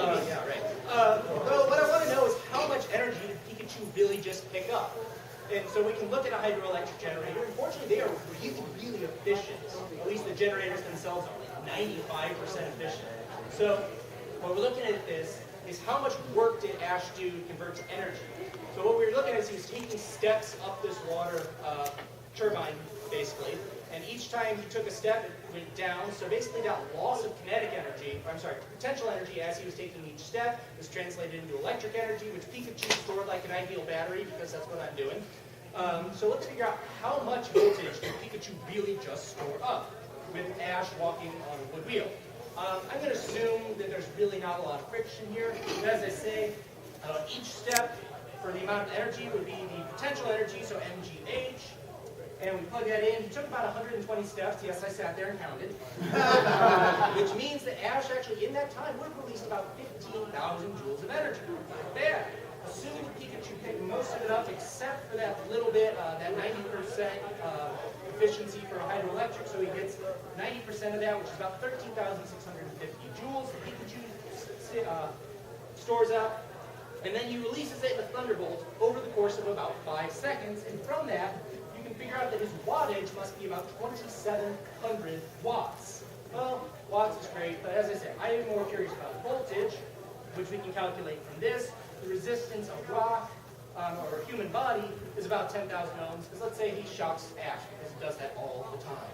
Yeah, right. Well, what I want to know is how much energy did Pikachu really just pick up? And so we can look at a hydroelectric generator. Unfortunately, they are really, really efficient. At least the generators themselves are like 95% efficient. So what we're looking at this is how much work did Ash do to convert to energy? So what we were looking at is he was taking steps up this water turbine, basically. And each time he took a step, it went down. So basically that loss of potential energy as he was taking each step was translated into electric energy, which Pikachu stored like an ideal battery, because that's what I'm doing. So let's figure out how much voltage did Pikachu really just store up with Ash walking on a wood wheel. I'm going to assume that there's really not a lot of friction here. But as I say, each step for the amount of energy would be the potential energy, so mgh. And we plug that in. He took about 120 steps. Yes, I sat there and counted. Which means that Ash actually, in that time, would have released about 15,000 joules of energy. Not bad. Assuming that Pikachu picked most of it up, except for that little bit, that 90% efficiency for a hydroelectric. So he gets 90% of that, which is about 13,650 joules. Pikachu stores up. And then he releases it in a thunderbolt over the course of about 5 seconds. And from that, you can figure out that his wattage must be about 2,700 watts. Well, watts is great, but as I said, I am more curious about voltage, which we can calculate from this. The resistance of rock or a human body is about 10,000 ohms, because let's say he shocks Ash, because he does that all the time.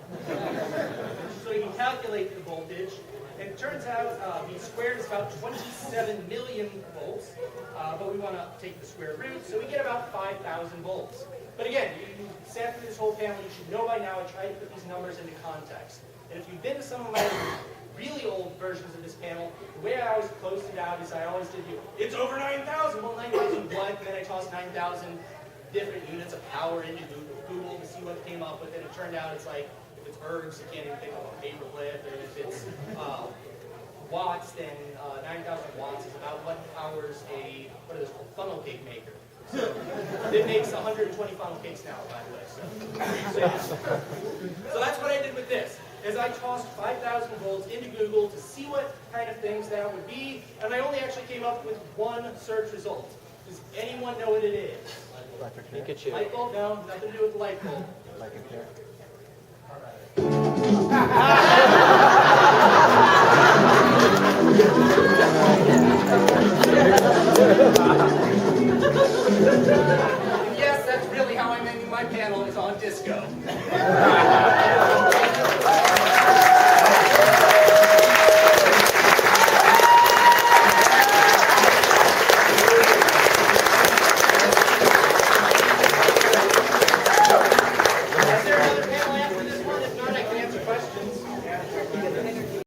So you can calculate the voltage, and it turns out the squared is about 27 million volts, but we want to take the square root, so we get about 5,000 volts. But again, you sat through this whole panel, you should know by now I tried to put these numbers into context. And if you've been to some of my really old versions of this panel, the way I always closed it out is I always did it's over 9,000. Well, 9,000 what? And then I tossed 9,000 different units of power into Google to see what it came up with, and it turned out it's like, if it's ergs, you can't even pick up a paperclip, and if it's watts, then 9,000 watts is about what powers a, what is it called, funnel cake maker. So it makes 120 funnel cakes now, by the way. So that's what I did with this. Is I tossed 5,000 volts into Google to see what kind of things that would be, and I only actually came up with one search result. Does anyone know what it is? Pikachu. Light bulb? No, nothing to do with the light bulb. Like a carrot.